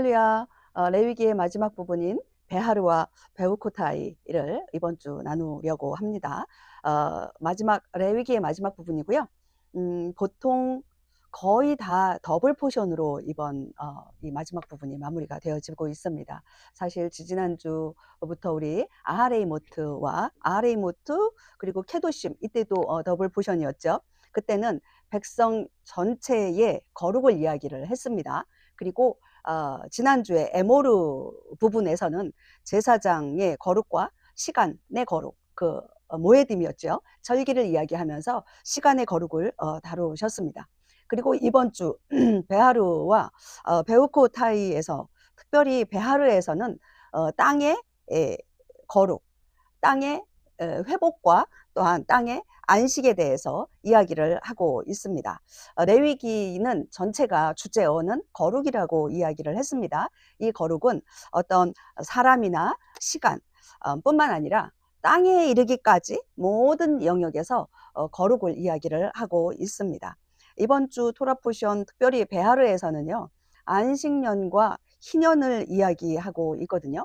할렐루야. 레위기의 마지막 부분인 베하르와 베우코타이를 이번 주 나누려고 합니다. 레위기의 마지막 부분이고요. 보통 거의 다 더블 포션으로 이번 이 마지막 부분이 마무리가 되어지고 있습니다. 사실 지지난주부터 우리 아하레이모트 그리고 케도심 이때도 더블 포션이었죠. 그때는 백성 전체의 거룩을 이야기를 했습니다. 그리고 지난주에 에모르 부분에서는 제사장의 거룩과 시간의 거룩, 모에딤이었죠. 절기를 이야기하면서 시간의 거룩을 다루셨습니다. 그리고 이번 주 베하르와 베우코타이에서, 특별히 베하르에서는 땅의 거룩, 땅의 회복과 또한 땅의 안식에 대해서 이야기를 하고 있습니다. 레위기는 전체가 주제어는 거룩이라고 이야기를 했습니다. 이 거룩은 어떤 사람이나 시간 뿐만 아니라 땅에 이르기까지 모든 영역에서 거룩을 이야기를 하고 있습니다. 이번 주 토라 포션 특별히 베하르에서는요, 안식년과 희년을 이야기하고 있거든요.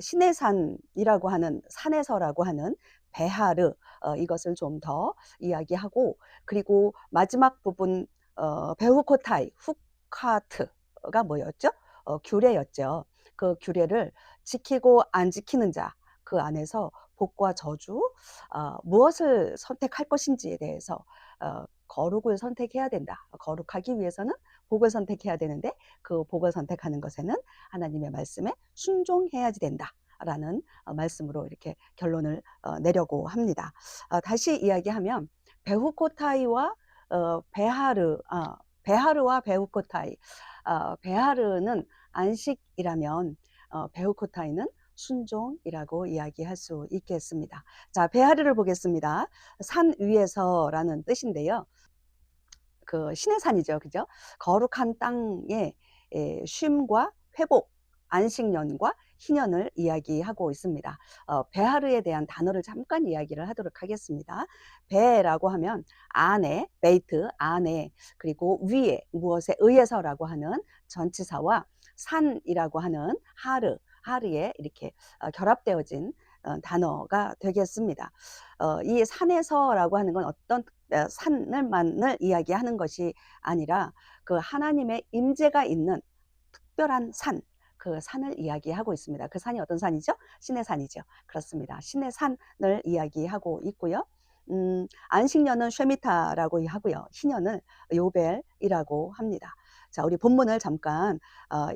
시내산이라고 하는, 산에서라고 하는 베하르, 이것을 좀 더 이야기하고, 그리고 마지막 부분 베후코타이, 후카트가 뭐였죠? 규례였죠. 그 규례를 지키고 안 지키는 자, 그 안에서 복과 저주, 무엇을 선택할 것인지에 대해서 거룩을 선택해야 된다. 거룩하기 위해서는 복을 선택해야 되는데, 그 복을 선택하는 것에는 하나님의 말씀에 순종해야지 된다 라는 말씀으로 이렇게 결론을 내려고 합니다. 다시 이야기하면 베후코타이와 베하르와 베후코타이, 베하르는 안식이라면 베후코타이는 순종이라고 이야기할 수 있겠습니다. 자, 베하르를 보겠습니다. 산 위에서라는 뜻인데요. 그 신의 산이죠, 그죠? 거룩한 땅의 쉼과 회복, 안식년과 희년을 이야기하고 있습니다. 베하르에 대한 단어를 잠깐 이야기를 하도록 하겠습니다. 베라고 하면 안에, 베이트, 안에, 그리고 위에, 무엇에 의해서라고 하는 전치사와 산이라고 하는 하르에 이렇게 결합되어진 단어가 되겠습니다. 이 산에서라고 하는 건 어떤 산을만을 이야기하는 것이 아니라 그 하나님의 임재가 있는 특별한 산, 그 산을 이야기하고 있습니다. 그 산이 어떤 산이죠? 신의 산이죠. 그렇습니다. 신의 산을 이야기하고 있고요. 안식년은 쉐미타라고 하고요. 희년을 요벨이라고 합니다. 자, 우리 본문을 잠깐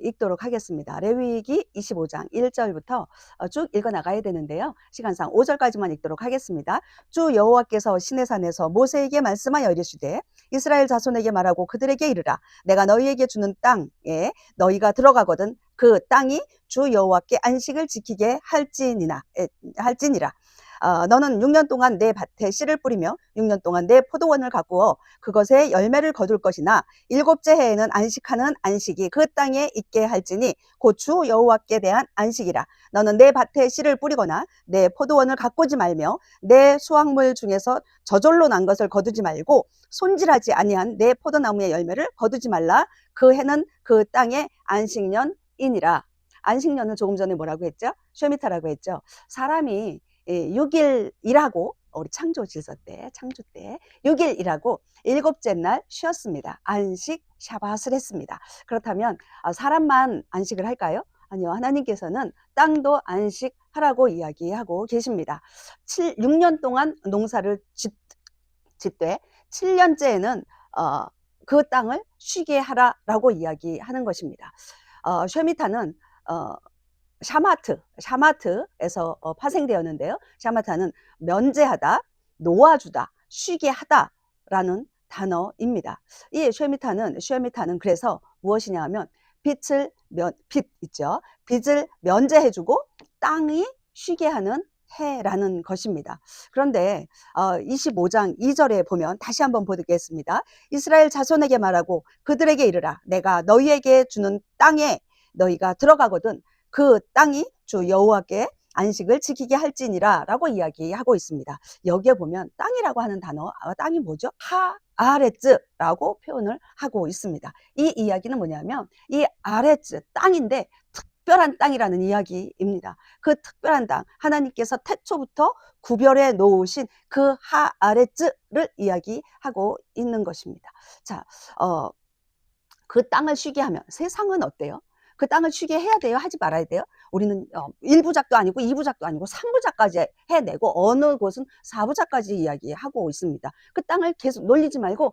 읽도록 하겠습니다. 레위기 25장 1절부터 쭉 읽어 나가야 되는데요. 시간상 5절까지만 읽도록 하겠습니다. 주 여호와께서 시내산에서 모세에게 말씀하여 이르시되 이스라엘 자손에게 말하고 그들에게 이르라. 내가 너희에게 주는 땅에 너희가 들어가거든 그 땅이 주 여호와께 안식을 지키게 할지니라. 너는 6년 동안 내 밭에 씨를 뿌리며 6년 동안 내 포도원을 가꾸어 그것에 열매를 거둘 것이나 7째 해에는 안식하는 안식이 그 땅에 있게 할지니 곧 주 여호와께 대한 안식이라. 너는 내 밭에 씨를 뿌리거나 내 포도원을 가꾸지 말며 내 수확물 중에서 저절로 난 것을 거두지 말고 손질하지 아니한 내 포도나무의 열매를 거두지 말라. 그 해는 그 땅의 안식년이니라. 안식년은 조금 전에 뭐라고 했죠? 쉐미타라고 했죠. 사람이 6일 일하고, 우리 창조 질서 때, 창조 때 6일 일하고 7째 날 쉬었습니다. 안식 샤밧을 했습니다. 그렇다면 사람만 안식을 할까요? 아니요. 하나님께서는 땅도 안식하라고 이야기하고 계십니다. 6년 동안 농사를 짓되 7년째에는 그 땅을 쉬게 하라라고 이야기하는 것입니다. 쉐미타는 샤마트에서 파생되었는데요. 샤마타는 면제하다, 놓아주다, 쉬게 하다라는 단어입니다. 이 쉐미타는 그래서 무엇이냐 하면 빚 있죠. 빚을 면제해주고 땅이 쉬게 하는 해라는 것입니다. 그런데 25장 2절에 보면 다시 한번 보겠습니다. 이스라엘 자손에게 말하고 그들에게 이르라. 내가 너희에게 주는 땅에 너희가 들어가거든 그 땅이 주 여호와께 안식을 지키게 할지니라 라고 이야기하고 있습니다. 여기에 보면 땅이라고 하는 단어, 땅이 뭐죠? 하아레츠라고 표현을 하고 있습니다. 이 이야기는 뭐냐면 이 아레츠, 땅인데 특별한 땅이라는 이야기입니다. 그 특별한 땅, 하나님께서 태초부터 구별해 놓으신 그 하아레츠를 이야기하고 있는 것입니다. 자, 그 땅을 쉬게 하면 세상은 어때요? 그 땅을 쉬게 해야 돼요? 하지 말아야 돼요? 우리는 1부작도 아니고 2부작도 아니고 3부작까지 해내고 어느 곳은 4부작까지 이야기하고 있습니다. 그 땅을 계속 놀리지 말고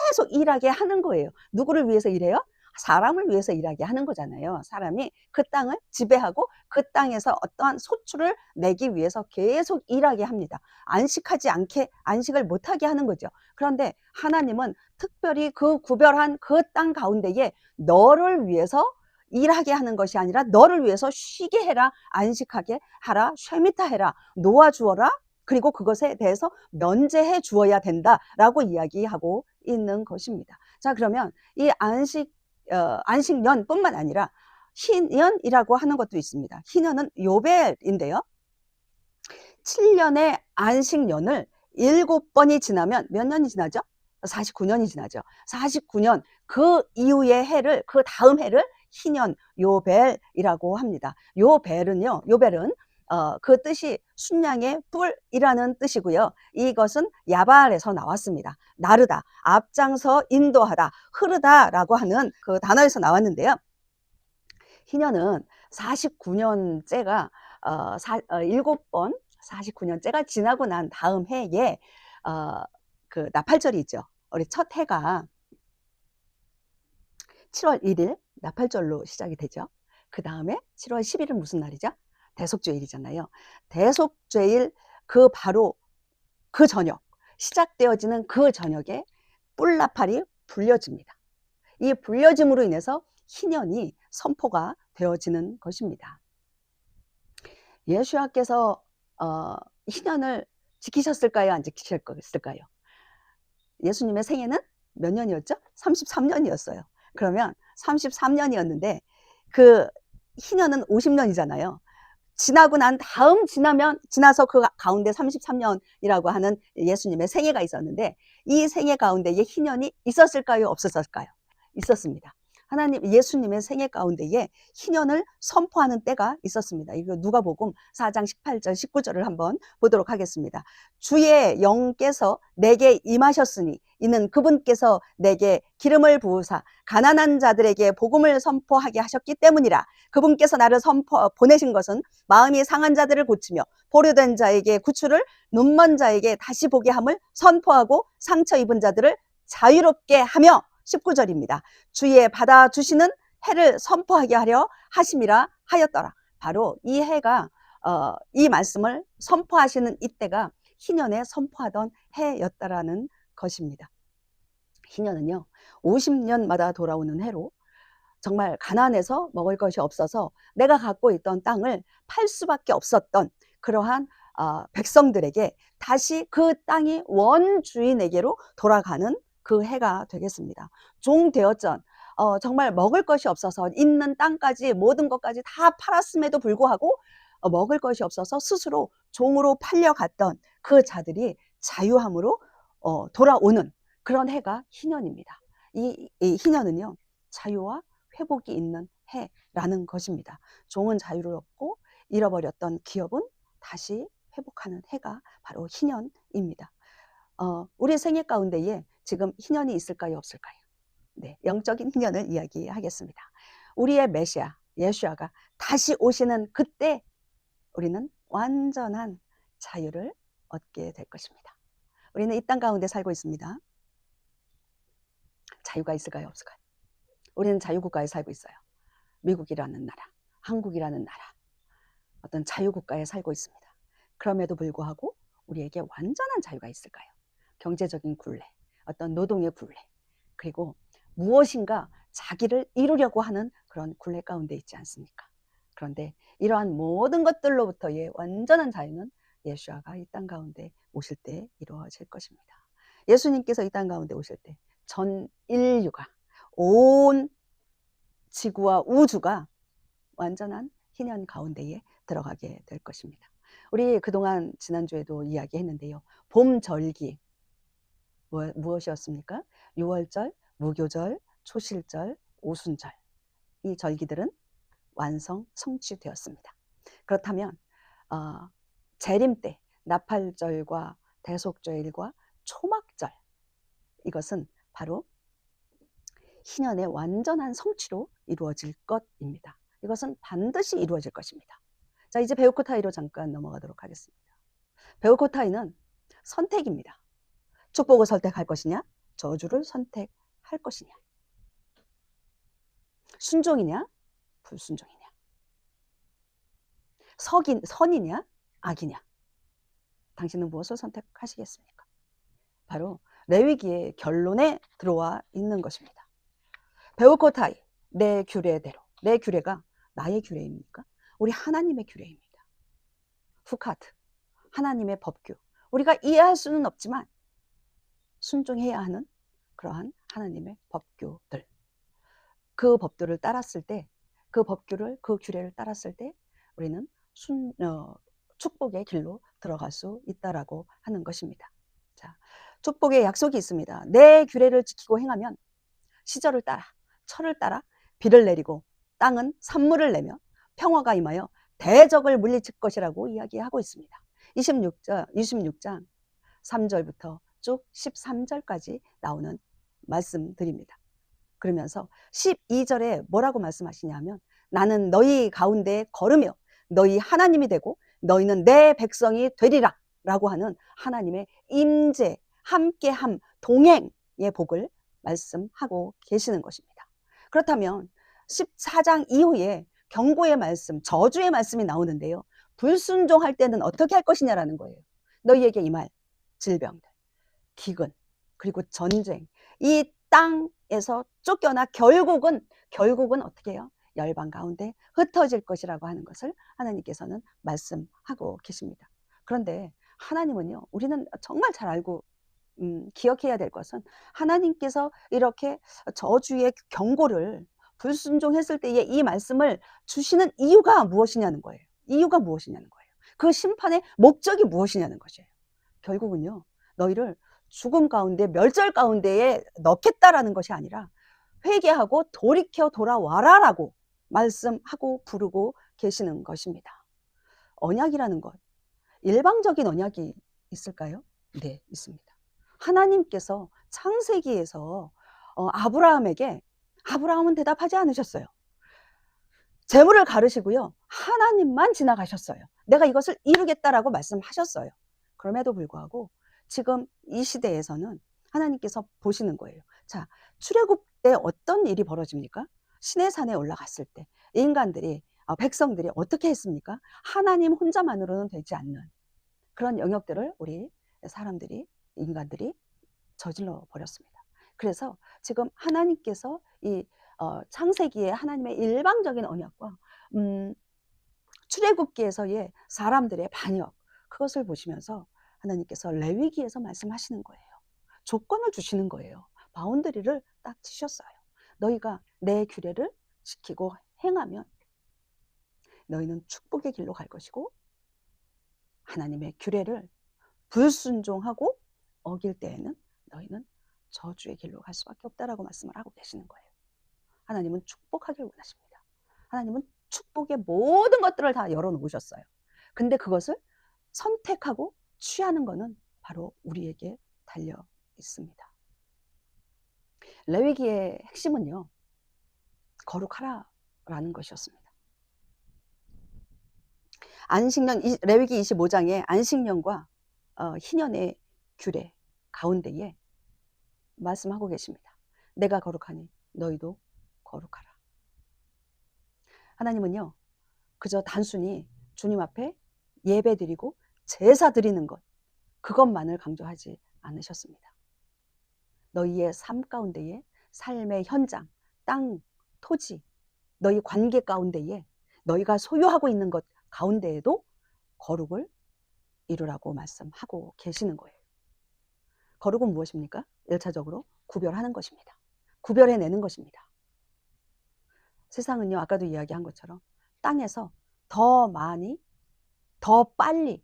계속 일하게 하는 거예요. 누구를 위해서 일해요? 사람을 위해서 일하게 하는 거잖아요. 사람이 그 땅을 지배하고 그 땅에서 어떠한 소출을 내기 위해서 계속 일하게 합니다. 안식하지 않게, 안식을 못하게 하는 거죠. 그런데 하나님은 특별히 그 구별한 그 땅 가운데에 너를 위해서 일하게 하는 것이 아니라 너를 위해서 쉬게 해라, 안식하게 하라, 쉐미타 해라, 놓아주어라, 그리고 그것에 대해서 면제해 주어야 된다라고 이야기하고 있는 것입니다. 자, 그러면 이 안식년뿐만 아니라 희년이라고 하는 것도 있습니다. 희년은 요벨인데요. 7년의 안식년을 7번이 지나면 몇 년이 지나죠? 49년이 지나죠. 49년 그 이후의 해를, 그 다음 해를 희년, 요벨이라고 합니다. 요벨은 그 뜻이 순양의 뿔이라는 뜻이고요. 이것은 야발에서 나왔습니다. 나르다, 앞장서 인도하다, 흐르다라고 하는 그 단어에서 나왔는데요. 희년은 49년째가 7번 49년째가 지나고 난 다음 해에 그 나팔절이 있죠. 우리 첫 해가 7월 1일 나팔절로 시작이 되죠. 그 다음에 7월 10일은 무슨 날이죠? 대속죄일이잖아요. 대속죄일 그 바로 그 저녁, 시작되어지는 그 저녁에 뿔나팔이 불려집니다. 이 불려짐으로 인해서 희년이 선포가 되어지는 것입니다. 예수님께서 희년을 지키셨을까요? 안 지키셨을까요? 예수님의 생애는 몇 년이었죠? 33년이었어요. 그러면 33년이었는데 그 희년은 50년이잖아요. 지나고 난 다음 지나서 그 가운데 33년이라고 하는 예수님의 생애가 있었는데 이 생애 가운데에 희년이 있었을까요? 없었을까요? 있었습니다. 예수님의 생애 가운데에 희년을 선포하는 때가 있었습니다. 이거 누가복음 4장 18절 19절을 한번 보도록 하겠습니다. 주의 영께서 내게 임하셨으니 이는 그분께서 내게 기름을 부으사 가난한 자들에게 복음을 선포하게 하셨기 때문이라. 그분께서 나를 보내신 것은 마음이 상한 자들을 고치며 보류된 자에게 구출을, 눈먼 자에게 다시 보게 함을 선포하고 상처 입은 자들을 자유롭게 하며 19절입니다. 주의 받아주시는 해를 선포하게 하려 하심이라 하였더라. 바로 이 해가 이 말씀을 선포하시는 이때가 희년에 선포하던 해였다라는 것입니다. 희년은요 50년마다 돌아오는 해로 정말 가난해서 먹을 것이 없어서 내가 갖고 있던 땅을 팔 수밖에 없었던 그러한 백성들에게 다시 그 땅이 원주인에게로 돌아가는 그 해가 되겠습니다. 종되었전 정말 먹을 것이 없어서 있는 땅까지 모든 것까지 다 팔았음에도 불구하고 먹을 것이 없어서 스스로 종으로 팔려갔던 그 자들이 자유함으로 돌아오는 그런 해가 희년입니다. 이 희년은요 자유와 회복이 있는 해라는 것입니다. 종은 자유를 얻고 잃어버렸던 기업은 다시 회복하는 해가 바로 희년입니다. 우리 생애 가운데에 지금 희년이 있을까요? 없을까요? 네, 영적인 희년을 이야기하겠습니다. 우리의 메시아, 예수아가 다시 오시는 그때 우리는 완전한 자유를 얻게 될 것입니다. 우리는 이 땅 가운데 살고 있습니다. 자유가 있을까요? 없을까요? 우리는 자유국가에 살고 있어요. 미국이라는 나라, 한국이라는 나라, 어떤 자유국가에 살고 있습니다. 그럼에도 불구하고 우리에게 완전한 자유가 있을까요? 경제적인 굴레, 어떤 노동의 굴레, 그리고 무엇인가 자기를 이루려고 하는 그런 굴레 가운데 있지 않습니까? 그런데 이러한 모든 것들로부터의 완전한 자유는 예수아가 이 땅 가운데 오실 때 이루어질 것입니다. 예수님께서 이 땅 가운데 오실 때 전 인류가, 온 지구와 우주가 완전한 희년 가운데에 들어가게 될 것입니다. 우리 그동안 지난주에도 이야기했는데요. 봄절기 무엇이었습니까? 유월절, 무교절, 초실절, 오순절. 이 절기들은 성취되었습니다. 그렇다면 재림 때 나팔절과 대속절과 초막절, 이것은 바로 희년의 완전한 성취로 이루어질 것입니다. 이것은 반드시 이루어질 것입니다. 자, 이제 베우코타이로 잠깐 넘어가도록 하겠습니다. 베우코타이는 선택입니다. 축복을 선택할 것이냐, 저주를 선택할 것이냐, 순종이냐, 불순종이냐, 선이냐, 악이냐. 당신은 무엇을 선택하시겠습니까? 바로 레위기의 결론에 들어와 있는 것입니다. 베우코타이, 내 규례대로. 내 규례가 나의 규례입니까? 우리 하나님의 규례입니다. 후카트, 하나님의 법규. 우리가 이해할 수는 없지만 순종해야 하는 그러한 하나님의 법규들. 그 법들을 따랐을 때, 그 법규를, 그 규례를 따랐을 때 우리는 축복의 길로 들어갈 수 있다라고 하는 것입니다. 자, 축복의 약속이 있습니다. 내 규례를 지키고 행하면 시절을 따라, 철을 따라 비를 내리고 땅은 산물을 내며 평화가 임하여 대적을 물리칠 것이라고 이야기하고 있습니다. 26장 3절부터 쭉 13절까지 나오는 말씀드립니다. 그러면서 12절에 뭐라고 말씀하시냐면, 나는 너희 가운데 걸으며 너희 하나님이 되고 너희는 내 백성이 되리라 라고 하는 하나님의 임재, 함께함, 동행의 복을 말씀하고 계시는 것입니다. 그렇다면 14장 이후에 경고의 말씀, 저주의 말씀이 나오는데요. 불순종할 때는 어떻게 할 것이냐라는 거예요. 너희에게 임할 질병들, 기근, 그리고 전쟁, 이 땅에서 쫓겨나 결국은 어떻게 해요? 열방 가운데 흩어질 것이라고 하는 것을 하나님께서는 말씀하고 계십니다. 그런데 하나님은요, 우리는 정말 잘 알고 기억해야 될 것은, 하나님께서 이렇게 저주의 경고를 불순종했을 때에 이 말씀을 주시는 이유가 무엇이냐는 거예요. 이유가 무엇이냐는 거예요. 그 심판의 목적이 무엇이냐는 것이에요. 결국은요, 너희를 죽음 가운데, 멸절 가운데에 넣겠다라는 것이 아니라 회개하고 돌이켜 돌아와라 라고 말씀하고 부르고 계시는 것입니다. 언약이라는 것, 일방적인 언약이 있을까요? 네, 있습니다. 하나님께서 창세기에서 아브라함은 대답하지 않으셨어요. 재물을 가르시고요, 하나님만 지나가셨어요. 내가 이것을 이루겠다라고 말씀하셨어요. 그럼에도 불구하고 지금 이 시대에서는 하나님께서 보시는 거예요. 자, 출애굽 때 어떤 일이 벌어집니까? 시내산에 올라갔을 때 인간들이, 백성들이 어떻게 했습니까? 하나님 혼자만으로는 되지 않는 그런 영역들을 우리 사람들이, 인간들이 저질러 버렸습니다. 그래서 지금 하나님께서 이 창세기에 하나님의 일방적인 언약과 출애굽기에서의 사람들의 반역, 그것을 보시면서 하나님께서 레위기에서 말씀하시는 거예요. 조건을 주시는 거예요. 바운더리를 딱 치셨어요. 너희가 내 규례를 지키고 행하면 너희는 축복의 길로 갈 것이고, 하나님의 규례를 불순종하고 어길 때에는 너희는 저주의 길로 갈 수밖에 없다라고 말씀을 하고 계시는 거예요. 하나님은 축복하길 원하십니다. 하나님은 축복의 모든 것들을 다 열어놓으셨어요. 근데 그것을 선택하고 취하는 것은 바로 우리에게 달려 있습니다. 레위기의 핵심은요, 거룩하라라는 것이었습니다. 안식년, 레위기 25장에 안식년과 희년의 규례 가운데에 말씀하고 계십니다. 내가 거룩하니 너희도 거룩하라. 하나님은요, 그저 단순히 주님 앞에 예배 드리고 제사 드리는 것, 그것만을 강조하지 않으셨습니다. 너희의 삶 가운데에, 삶의 현장, 땅, 토지, 너희 관계 가운데에, 너희가 소유하고 있는 것 가운데에도 거룩을 이루라고 말씀하고 계시는 거예요. 거룩은 무엇입니까? 1차적으로 구별하는 것입니다. 구별해내는 것입니다. 세상은요, 아까도 이야기한 것처럼 땅에서 더 많이, 더 빨리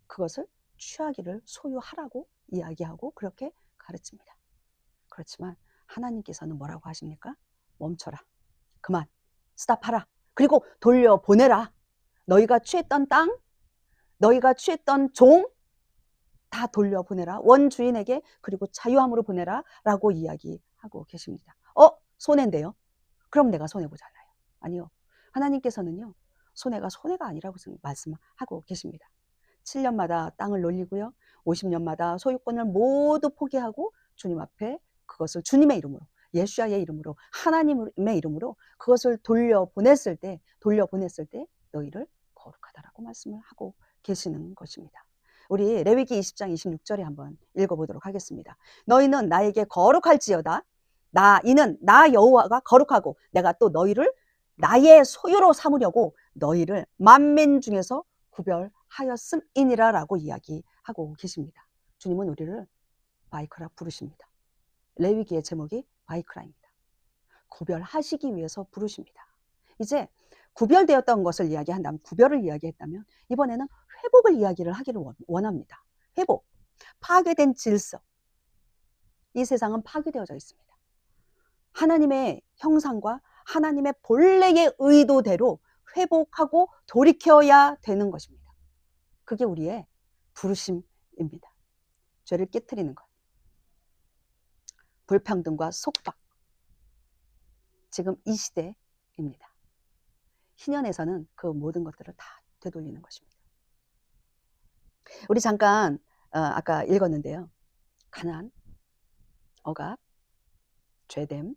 그것을 취하기를 소유하라고 이야기하고 그렇게 가르칩니다. 그렇지만 하나님께서는 뭐라고 하십니까? 멈춰라. 그만. 스탑하라. 그리고 돌려보내라. 너희가 취했던 땅, 너희가 취했던 종 다 돌려보내라. 원주인에게 그리고 자유함으로 보내라 라고 이야기하고 계십니다. 손해인데요? 그럼 내가 손해보잖아요. 아니요. 하나님께서는요. 손해가 아니라고 말씀하고 계십니다. 7년마다 땅을 놀리고요. 50년마다 소유권을 모두 포기하고 주님 앞에 그것을 주님의 이름으로, 예수야의 이름으로, 하나님의 이름으로 그것을 돌려보냈을 때 너희를 거룩하다라고 말씀을 하고 계시는 것입니다. 우리 레위기 20장 26절에 한번 읽어보도록 하겠습니다. 너희는 나에게 거룩할지어다. 이는 나 여호와가 거룩하고 내가 또 너희를 나의 소유로 삼으려고 너희를 만민 중에서 구별하였음이니라 라고 이야기하고 계십니다. 주님은 우리를 바이크라 부르십니다. 레위기의 제목이 바이크라입니다. 구별하시기 위해서 부르십니다. 이제 구별되었던 것을 이야기한다면, 구별을 이야기했다면 이번에는 회복을 이야기를 하기를 원합니다. 회복, 파괴된 질서. 이 세상은 파괴되어져 있습니다. 하나님의 형상과 하나님의 본래의 의도대로 회복하고 돌이켜야 되는 것입니다. 그게 우리의 부르심입니다. 죄를 깨트리는 것, 불평등과 속박, 지금 이 시대입니다. 희년에서는 그 모든 것들을 다 되돌리는 것입니다. 우리 잠깐 아까 읽었는데요. 가난, 억압, 죄됨,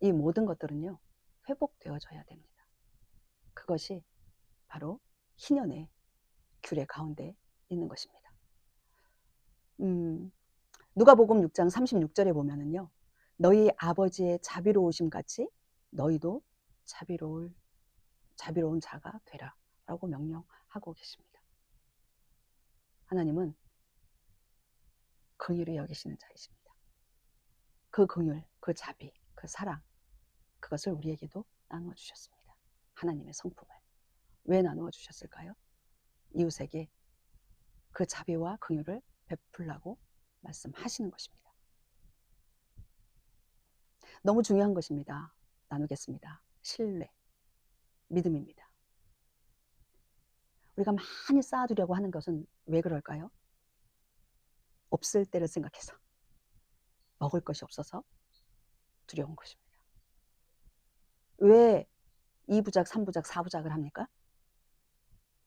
이 모든 것들은요 회복되어져야 됩니다. 그것이 바로 희년의 규례 가운데 있는 것입니다. 누가복음 6장 36절에 보면은요. 너희 아버지의 자비로우심 같이 너희도 자비로운 자가 되라 라고 명령하고 계십니다. 하나님은 긍휼히 여기시는 자이십니다. 그 긍휼, 그 자비, 그 사랑, 그것을 우리에게도 나누어 주셨습니다. 하나님의 성품을. 왜 나누어 주셨을까요? 이웃에게 그 자비와 긍휼을 베풀라고 말씀하시는 것입니다. 너무 중요한 것입니다. 나누겠습니다. 신뢰, 믿음입니다. 우리가 많이 쌓아두려고 하는 것은 왜 그럴까요? 없을 때를 생각해서, 먹을 것이 없어서 두려운 것입니다. 왜 2부작, 3부작, 4부작을 합니까?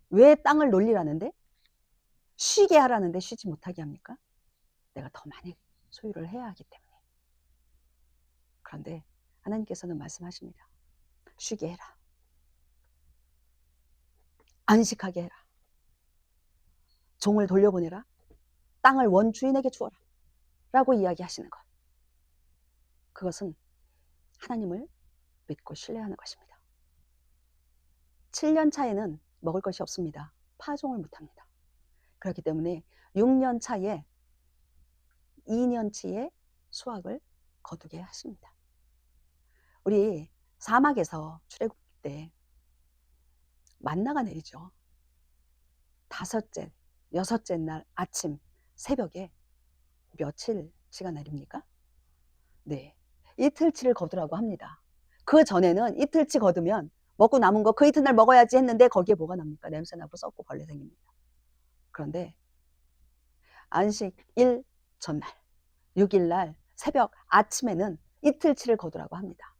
왜 땅을 놀리라는데, 쉬게 하라는데 쉬지 못하게 합니까? 내가 더 많이 소유를 해야 하기 때문에. 그런데 하나님께서는 말씀하십니다. 쉬게 해라. 안식하게 해라. 종을 돌려보내라. 땅을 원주인에게 주어라. 라고 이야기하시는 것. 그것은 하나님을 믿고 신뢰하는 것입니다. 7년 차에는 먹을 것이 없습니다. 파종을 못합니다. 그렇기 때문에 6년 차에 2년치의 수확을 거두게 하십니다. 우리 사막에서 출애굽 때 만나가 내리죠. 5째, 6째 날 아침 새벽에 며칠치가 내립니까? 네, 이틀치를 거두라고 합니다. 그 전에는 이틀치 거두면 먹고 남은 거 그 이튿날 먹어야지 했는데 거기에 뭐가 납니까? 냄새나고 썩고 벌레 생깁니다. 그런데 안식일 전날 6일날 새벽 아침에는 이틀치를 거두라고 합니다.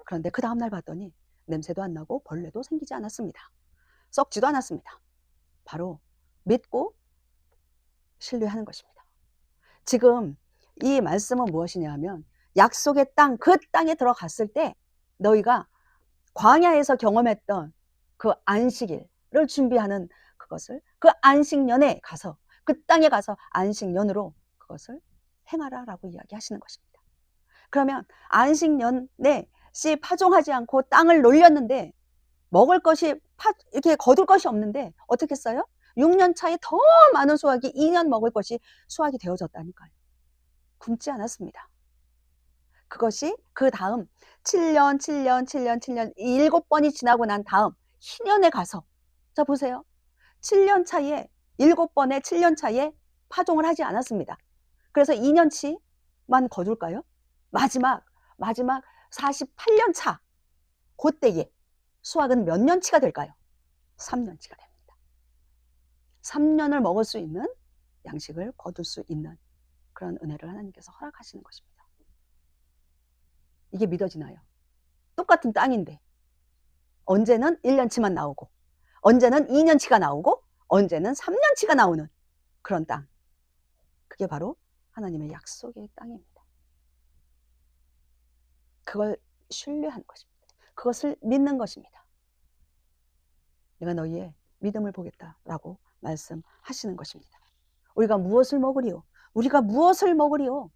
그런데 그 다음날 봤더니 냄새도 안 나고 벌레도 생기지 않았습니다. 썩지도 않았습니다. 바로 믿고 신뢰하는 것입니다. 지금 이 말씀은 무엇이냐 하면 약속의 땅, 그 땅에 들어갔을 때 너희가 광야에서 경험했던 그 안식일을 준비하는 그것을 그 안식년에 가서 그 땅에 가서 안식년으로 그것을 행하라 라고 이야기하시는 것입니다. 그러면 안식년에 씨 파종하지 않고 땅을 놀렸는데 먹을 것이 이렇게 거둘 것이 없는데 어떻게 했어요? 6년 차에 더 많은 수확이 2년 먹을 것이 수확이 되어졌다니까요. 굶지 않았습니다. 그것이 그 다음 7년, 7년, 7년, 7년 7번이 지나고 난 다음 희년에 가서, 자 보세요. 7년 차이에 7번의 7년 차이에 파종을 하지 않았습니다. 그래서 2년치만 거둘까요? 마지막 48년 차 그때에 수확은 몇 년치가 될까요? 3년치가 됩니다. 3년을 먹을 수 있는 양식을 거둘 수 있는 그런 은혜를 하나님께서 허락하시는 것입니다. 이게 믿어지나요? 똑같은 땅인데 언제는 1년치만 나오고 언제는 2년치가 나오고 언제는 3년치가 나오는 그런 땅. 그게 바로 하나님의 약속의 땅입니다. 그걸 신뢰하는 것입니다. 그것을 믿는 것입니다. 내가 너희의 믿음을 보겠다라고 말씀하시는 것입니다. 우리가 무엇을 먹으리요? 우리가 무엇을 먹으리요?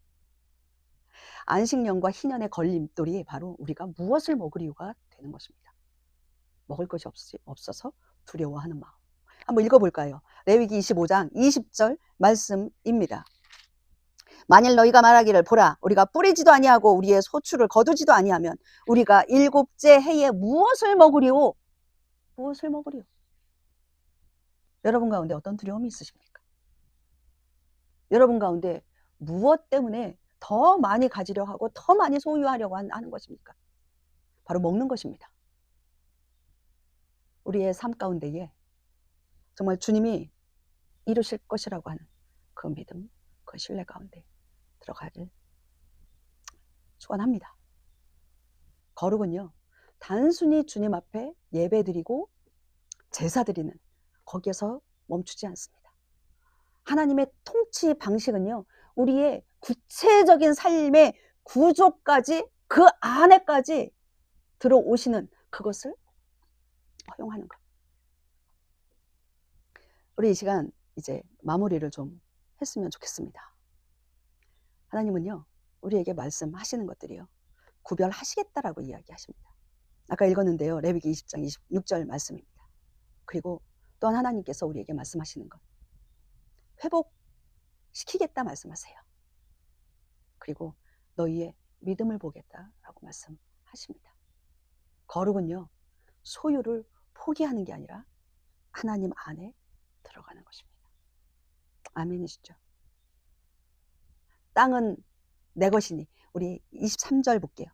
안식년과 희년의 걸림돌이 바로 우리가 무엇을 먹으리요가 되는 것입니다. 먹을 것이 없어서 두려워하는 마음. 한번 읽어볼까요? 레위기 25장 20절 말씀입니다. 만일 너희가 말하기를 보라 우리가 뿌리지도 아니하고 우리의 소출을 거두지도 아니하면 우리가 일곱째 해에 무엇을 먹으리요? 무엇을 먹으리요? 여러분 가운데 어떤 두려움이 있으십니까? 여러분 가운데 무엇 때문에 더 많이 가지려 하고 더 많이 소유하려고 하는 것입니까? 바로 먹는 것입니다. 우리의 삶 가운데에 정말 주님이 이루실 것이라고 하는 그 믿음, 그 신뢰 가운데 들어가길 축원합니다. 거룩은요, 단순히 주님 앞에 예배드리고 제사드리는 거기에서 멈추지 않습니다. 하나님의 통치 방식은요, 우리의 구체적인 삶의 구조까지 그 안에까지 들어오시는 그것을 허용하는 것. 우리 이 시간 이제 마무리를 좀 했으면 좋겠습니다. 하나님은요, 우리에게 말씀하시는 것들이요, 구별하시겠다라고 이야기하십니다. 아까 읽었는데요, 레위기 20장 26절 말씀입니다. 그리고 또한 하나님께서 우리에게 말씀하시는 것, 회복시키겠다 말씀하세요. 그리고 너희의 믿음을 보겠다라고 말씀하십니다. 거룩은요, 소유를 포기하는 게 아니라 하나님 안에 들어가는 것입니다. 아멘이시죠? 땅은 내 것이니, 우리 23절 볼게요.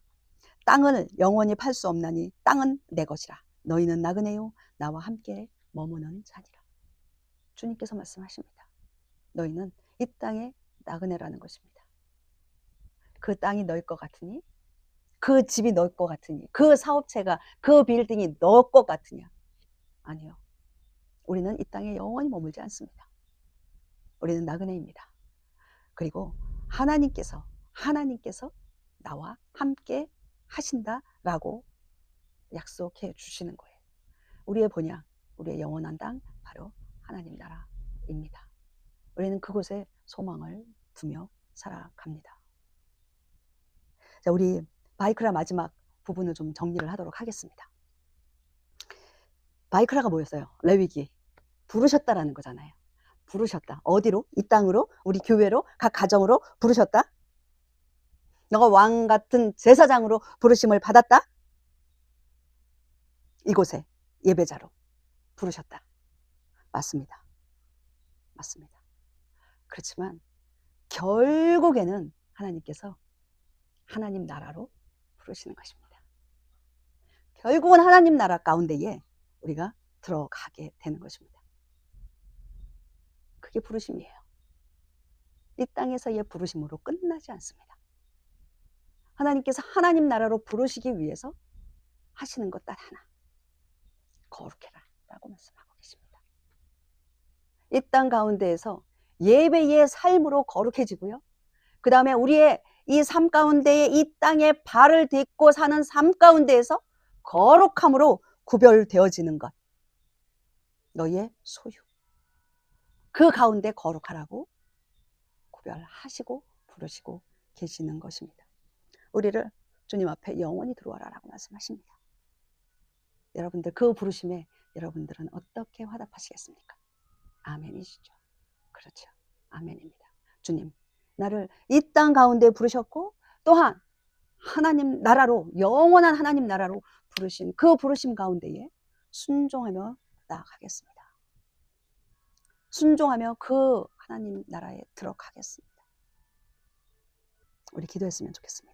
땅을 영원히 팔 수 없나니 땅은 내 것이라. 너희는 나그네요 나와 함께 머무는 자니라. 주님께서 말씀하십니다. 너희는 이 땅의 나그네라는 것입니다. 그 땅이 너희 것 같으니, 그 집이 너희 것 같으니, 그 사업체가, 그 빌딩이 너희 것 같으냐? 아니요. 우리는 이 땅에 영원히 머물지 않습니다. 우리는 나그네입니다. 그리고 하나님께서 나와 함께 하신다라고 약속해 주시는 거예요. 우리의 본향, 우리의 영원한 땅 바로 하나님 나라입니다. 우리는 그곳에 소망을 두며 살아갑니다. 자, 우리 바이크라 마지막 부분을 좀 정리를 하도록 하겠습니다. 바이크라가 뭐였어요? 레위기. 부르셨다라는 거잖아요. 부르셨다. 어디로? 이 땅으로? 우리 교회로? 각 가정으로 부르셨다? 너가 왕 같은 제사장으로 부르심을 받았다? 이곳에 예배자로 부르셨다. 맞습니다. 맞습니다. 그렇지만 결국에는 하나님께서 하나님 나라로 부르시는 것입니다. 결국은 하나님 나라 가운데에 우리가 들어가게 되는 것입니다. 그게 부르심이에요. 이 땅에서의 부르심으로 끝나지 않습니다. 하나님께서 하나님 나라로 부르시기 위해서 하시는 것 딱 하나. 거룩해라 라고 말씀하고 계십니다. 이 땅 가운데에서 예배의 삶으로 거룩해지고요. 그 다음에 우리의 이 삶 가운데에 이 땅에 발을 딛고 사는 삶 가운데에서 거룩함으로 구별되어지는 것. 너희의 소유. 그 가운데 거룩하라고 구별하시고 부르시고 계시는 것입니다. 우리를 주님 앞에 영원히 들어와라 라고 말씀하십니다. 여러분들 그 부르심에 여러분들은 어떻게 화답하시겠습니까? 아멘이시죠? 그렇죠. 아멘입니다. 주님, 나를 이 땅 가운데 부르셨고 또한 하나님 나라로, 영원한 하나님 나라로 부르신 그 부르심 가운데에 순종하며 나아가겠습니다. 순종하며 그 하나님 나라에 들어가겠습니다. 우리 기도했으면 좋겠습니다.